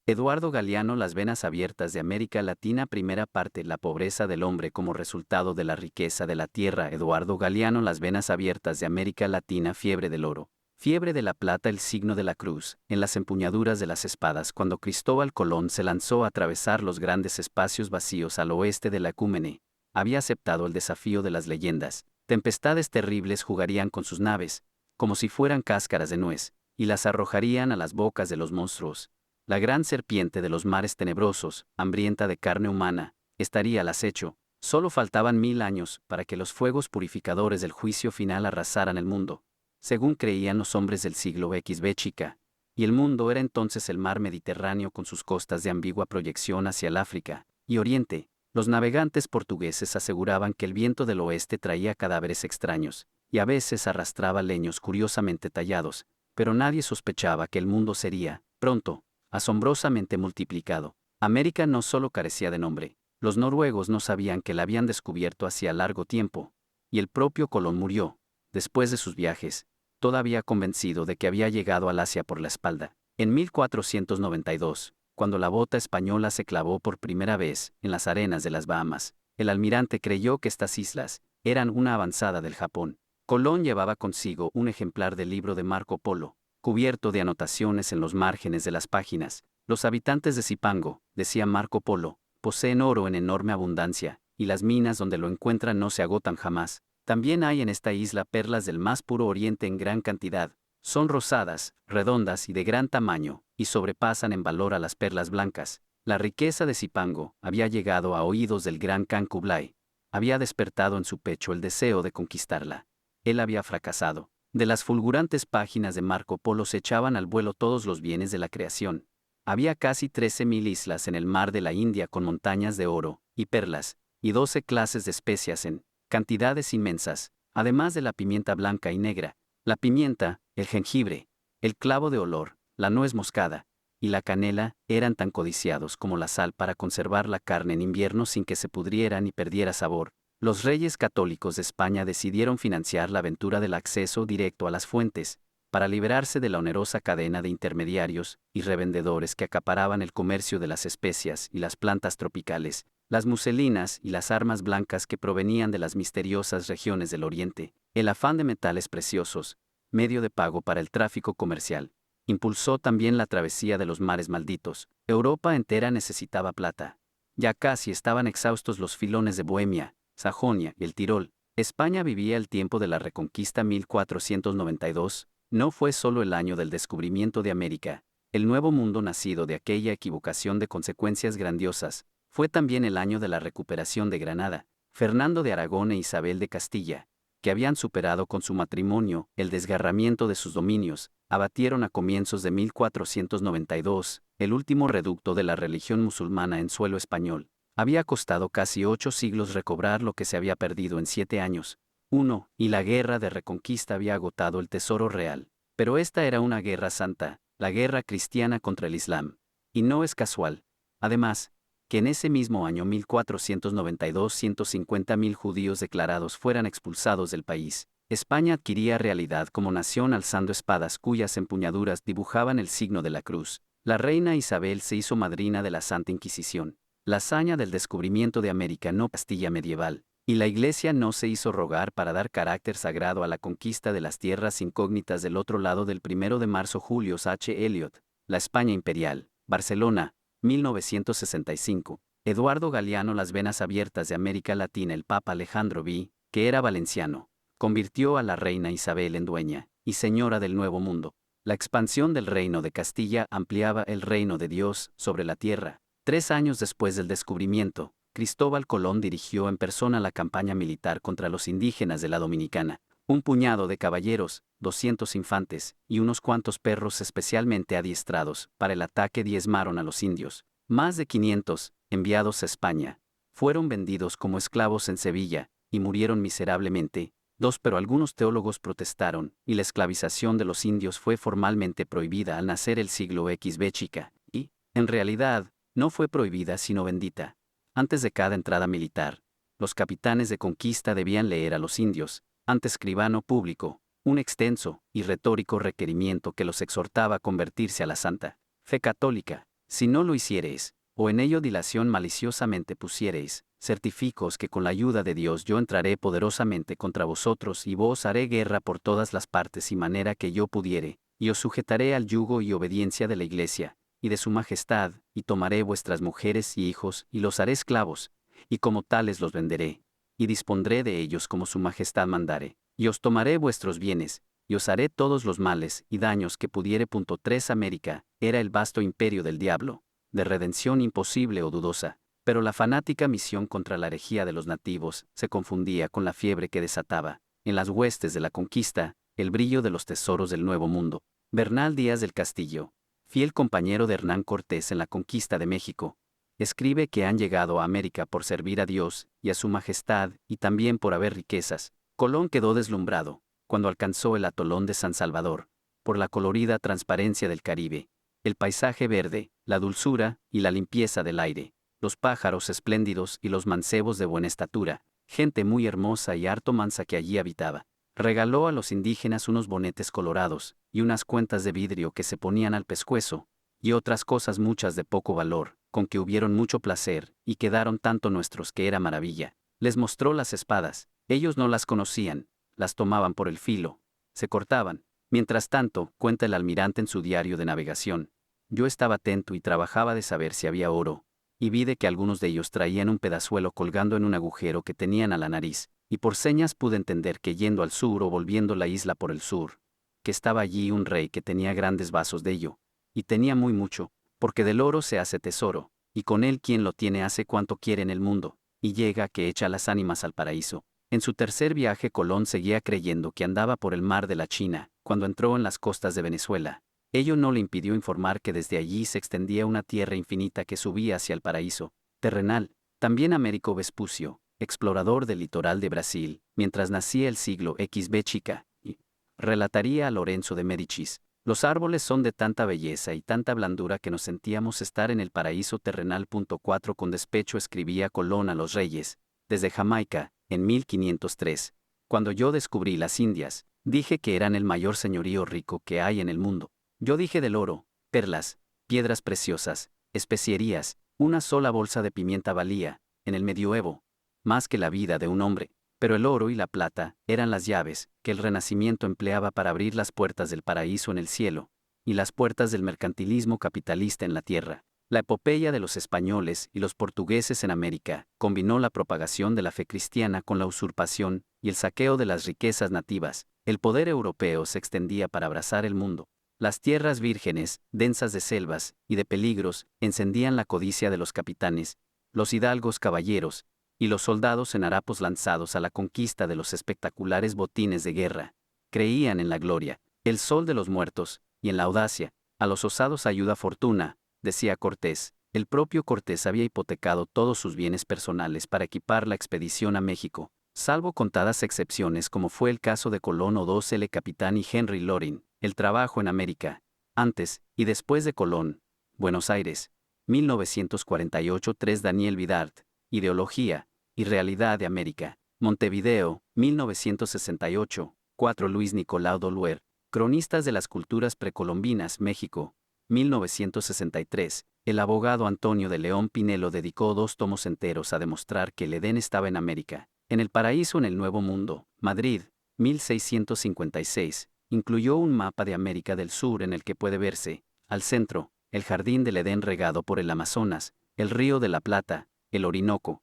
Eduardo Galeano. Las venas abiertas de América Latina. Primera parte. La pobreza del hombre como resultado de la riqueza de la tierra. Eduardo Galeano. Las venas abiertas de América Latina. Fiebre del oro. Fiebre de la plata. El signo de la cruz, en las empuñaduras de las espadas. Cuando Cristóbal Colón se lanzó a atravesar los grandes espacios vacíos al oeste de la Ecúmene, había aceptado el desafío de las leyendas. Tempestades terribles jugarían con sus naves, como si fueran cáscaras de nuez, y las arrojarían a las bocas de los monstruos. La gran serpiente de los mares tenebrosos, hambrienta de carne humana, estaría al acecho. Solo faltaban 1000 años para que los fuegos purificadores del juicio final arrasaran el mundo, según creían los hombres del siglo XV chica, y el mundo era entonces el mar Mediterráneo con sus costas de ambigua proyección hacia el África y Oriente. Los navegantes portugueses aseguraban que el viento del oeste traía cadáveres extraños, y a veces arrastraba leños curiosamente tallados, pero nadie sospechaba que el mundo sería, pronto, asombrosamente multiplicado. América no solo carecía de nombre, los noruegos no sabían que la habían descubierto hacía largo tiempo, y el propio Colón murió, después de sus viajes, todavía convencido de que había llegado al Asia por la espalda. En 1492, cuando la bota española se clavó por primera vez en las arenas de las Bahamas, el almirante creyó que estas islas eran una avanzada del Japón. Colón llevaba consigo un ejemplar del libro de Marco Polo, cubierto de anotaciones en los márgenes de las páginas. Los habitantes de Zipango, decía Marco Polo, poseen oro en enorme abundancia, y las minas donde lo encuentran no se agotan jamás. También hay en esta isla perlas del más puro oriente en gran cantidad. Son rosadas, redondas y de gran tamaño, y sobrepasan en valor a las perlas blancas. La riqueza de Zipango había llegado a oídos del gran Khan Kublai. Había despertado en su pecho el deseo de conquistarla. Él había fracasado. De las fulgurantes páginas de Marco Polo se echaban al vuelo todos los bienes de la creación. Había casi 13.000 islas en el mar de la India con montañas de oro y perlas, y 12 clases de especias en cantidades inmensas, además de la pimienta blanca y negra, la pimienta, el jengibre, el clavo de olor, la nuez moscada y la canela eran tan codiciados como la sal para conservar la carne en invierno sin que se pudriera ni perdiera sabor. Los reyes católicos de España decidieron financiar la aventura del acceso directo a las fuentes, para liberarse de la onerosa cadena de intermediarios y revendedores que acaparaban el comercio de las especias y las plantas tropicales, las muselinas y las armas blancas que provenían de las misteriosas regiones del Oriente. El afán de metales preciosos, medio de pago para el tráfico comercial, impulsó también la travesía de los mares malditos. Europa entera necesitaba plata. Ya casi estaban exhaustos los filones de Bohemia, Sajonia y el Tirol. España vivía el tiempo de la Reconquista 1492, no fue solo el año del descubrimiento de América, el nuevo mundo nacido de aquella equivocación de consecuencias grandiosas, fue también el año de la recuperación de Granada. Fernando de Aragón e Isabel de Castilla, que habían superado con su matrimonio el desgarramiento de sus dominios, abatieron a comienzos de 1492, el último reducto de la religión musulmana en suelo español. Había costado casi 8 siglos recobrar lo que se había perdido en 7 años. 1. Y la guerra de reconquista había agotado el tesoro real. Pero esta era una guerra santa, la guerra cristiana contra el Islam. Y no es casual, además, que en ese mismo año 1492 150.000 judíos declarados fueran expulsados del país. España adquiría realidad como nación alzando espadas cuyas empuñaduras dibujaban el signo de la cruz. La reina Isabel se hizo madrina de la Santa Inquisición. La hazaña del descubrimiento de América no Castilla medieval, y la Iglesia no se hizo rogar para dar carácter sagrado a la conquista de las tierras incógnitas del otro lado del 1 de marzo. Julius H. Elliot, La España Imperial, Barcelona, 1965. Eduardo Galeano. Las venas abiertas de América Latina. El Papa Alejandro V, que era valenciano, convirtió a la reina Isabel en dueña y señora del Nuevo Mundo. La expansión del reino de Castilla ampliaba el reino de Dios sobre la tierra. 3 años después del descubrimiento, Cristóbal Colón dirigió en persona la campaña militar contra los indígenas de la Dominicana. Un puñado de caballeros, 200 infantes y unos cuantos perros especialmente adiestrados para el ataque diezmaron a los indios. Más de 500, enviados a España, fueron vendidos como esclavos en Sevilla y murieron miserablemente. 2. Pero algunos teólogos protestaron y la esclavización de los indios fue formalmente prohibida al nacer el siglo XV chica, y, en realidad, no fue prohibida sino bendita. Antes de cada entrada militar, los capitanes de conquista debían leer a los indios, ante escribano público, un extenso y retórico requerimiento que los exhortaba a convertirse a la santa fe católica. Si no lo hiciereis, o en ello dilación maliciosamente pusiereis, certificoos que con la ayuda de Dios yo entraré poderosamente contra vosotros y vos haré guerra por todas las partes y manera que yo pudiere, y os sujetaré al yugo y obediencia de la Iglesia, y de su majestad, y tomaré vuestras mujeres y hijos, y los haré esclavos, y como tales los venderé, y dispondré de ellos como su majestad mandare, y os tomaré vuestros bienes, y os haré todos los males y daños que pudiere. 3 América, era el vasto imperio del diablo, de redención imposible o dudosa, pero la fanática misión contra la herejía de los nativos se confundía con la fiebre que desataba, en las huestes de la conquista, el brillo de los tesoros del Nuevo Mundo. Bernal Díaz del Castillo, fiel compañero de Hernán Cortés en la conquista de México, escribe que han llegado a América por servir a Dios y a su majestad y también por haber riquezas. Colón quedó deslumbrado, cuando alcanzó el atolón de San Salvador, por la colorida transparencia del Caribe, el paisaje verde, la dulzura y la limpieza del aire, los pájaros espléndidos y los mancebos de buena estatura, gente muy hermosa y harto mansa que allí habitaba. Regaló a los indígenas unos bonetes colorados y unas cuentas de vidrio que se ponían al pescuezo, y otras cosas muchas de poco valor, con que hubieron mucho placer, y quedaron tanto nuestros que era maravilla. Les mostró las espadas, ellos no las conocían, las tomaban por el filo, se cortaban. Mientras tanto, cuenta el almirante en su diario de navegación, yo estaba atento y trabajaba de saber si había oro, y vi de que algunos de ellos traían un pedazuelo colgando en un agujero que tenían a la nariz, y por señas pude entender que yendo al sur o volviendo la isla por el sur, que estaba allí un rey que tenía grandes vasos de ello, y tenía muy mucho, porque del oro se hace tesoro, y con él quien lo tiene hace cuanto quiere en el mundo, y llega que echa las ánimas al paraíso. En su tercer viaje Colón seguía creyendo que andaba por el mar de la China, cuando entró en las costas de Venezuela. Ello no le impidió informar que desde allí se extendía una tierra infinita que subía hacia el paraíso terrenal. También Américo Vespucio, explorador del litoral de Brasil, mientras nacía el siglo XB chica, y relataría a Lorenzo de Médicis, los árboles son de tanta belleza y tanta blandura que nos sentíamos estar en el paraíso terrenal. 4 Con despecho escribía Colón a los reyes, desde Jamaica, en 1503, cuando yo descubrí las Indias, dije que eran el mayor señorío rico que hay en el mundo. Yo dije del oro, perlas, piedras preciosas, especierías, una sola bolsa de pimienta valía, en el medioevo, más que la vida de un hombre, pero el oro y la plata eran las llaves que el Renacimiento empleaba para abrir las puertas del paraíso en el cielo, y las puertas del mercantilismo capitalista en la tierra. La epopeya de los españoles y los portugueses en América combinó la propagación de la fe cristiana con la usurpación y el saqueo de las riquezas nativas. El poder europeo se extendía para abrazar el mundo. Las tierras vírgenes, densas de selvas y de peligros, encendían la codicia de los capitanes, los hidalgos caballeros, y los soldados en harapos lanzados a la conquista de los espectaculares botines de guerra. Creían en la gloria, el sol de los muertos, y en la audacia. A los osados ayuda fortuna, decía Cortés. El propio Cortés había hipotecado todos sus bienes personales para equipar la expedición a México, salvo contadas excepciones como fue el caso de Colón o 2 Capitán y Henry Loring. El trabajo en América, antes y después de Colón. Buenos Aires, 1948. 3 Daniel Vidart, Ideología y Realidad de América. Montevideo, 1968. 4 Luis Nicolau Doluer, Cronistas de las Culturas Precolombinas, México, 1963. El abogado Antonio de León Pinelo dedicó 2 tomos enteros a demostrar que el Edén estaba en América. En el paraíso en el Nuevo Mundo, Madrid, 1656. Incluyó un mapa de América del Sur en el que puede verse, al centro, el jardín del Edén regado por el Amazonas, el río de la Plata, el Orinoco,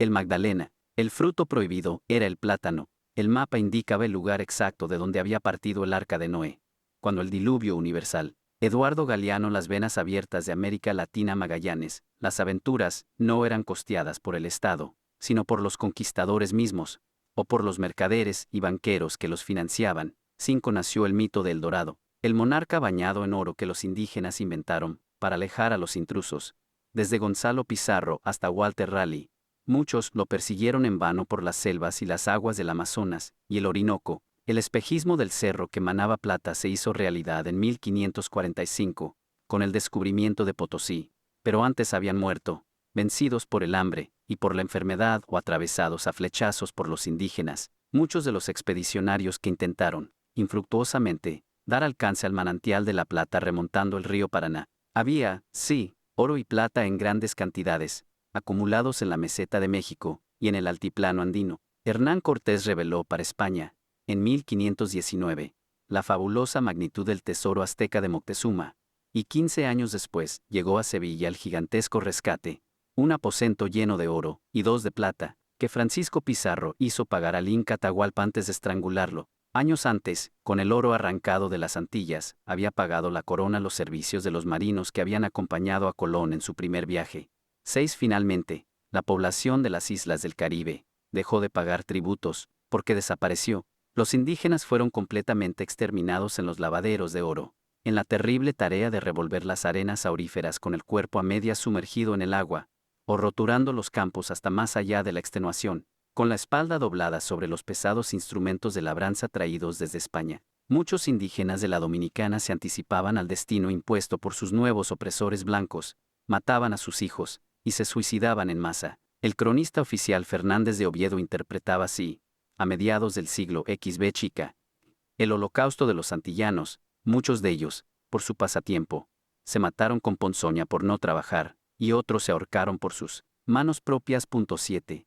el Magdalena. El fruto prohibido era el plátano. El mapa indicaba el lugar exacto de donde había partido el arca de Noé, cuando el diluvio universal. Eduardo Galeano. Las venas abiertas de América Latina. Magallanes. Las aventuras no eran costeadas por el Estado, sino por los conquistadores mismos, o por los mercaderes y banqueros que los financiaban. 5 Nació el mito de El Dorado, el monarca bañado en oro que los indígenas inventaron para alejar a los intrusos. Desde Gonzalo Pizarro hasta Walter Raleigh, muchos lo persiguieron en vano por las selvas y las aguas del Amazonas y el Orinoco. El espejismo del cerro que manaba plata se hizo realidad en 1545, con el descubrimiento de Potosí, pero antes habían muerto, vencidos por el hambre y por la enfermedad o atravesados a flechazos por los indígenas, muchos de los expedicionarios que intentaron, infructuosamente, dar alcance al manantial de la Plata remontando el río Paraná. Había, sí, oro y plata en grandes cantidades, acumulados en la meseta de México y en el altiplano andino. Hernán Cortés reveló para España, en 1519, la fabulosa magnitud del tesoro azteca de Moctezuma, y 15 años después llegó a Sevilla el gigantesco rescate, un aposento lleno de oro y dos de plata, que Francisco Pizarro hizo pagar al Inca Atahualpa antes de estrangularlo. Años antes, con el oro arrancado de las Antillas, había pagado la corona los servicios de los marinos que habían acompañado a Colón en su primer viaje. 6. Finalmente, la población de las islas del Caribe dejó de pagar tributos, porque desapareció. Los indígenas fueron completamente exterminados en los lavaderos de oro, en la terrible tarea de revolver las arenas auríferas con el cuerpo a medias sumergido en el agua, o roturando los campos hasta más allá de la extenuación, con la espalda doblada sobre los pesados instrumentos de labranza traídos desde España. Muchos indígenas de la Dominicana se anticipaban al destino impuesto por sus nuevos opresores blancos, mataban a sus hijos, y se suicidaban en masa. El cronista oficial Fernández de Oviedo interpretaba así, a mediados del siglo XV chica, el holocausto de los antillanos, muchos de ellos, por su pasatiempo, se mataron con ponzoña por no trabajar, y otros se ahorcaron por sus manos propias. 7.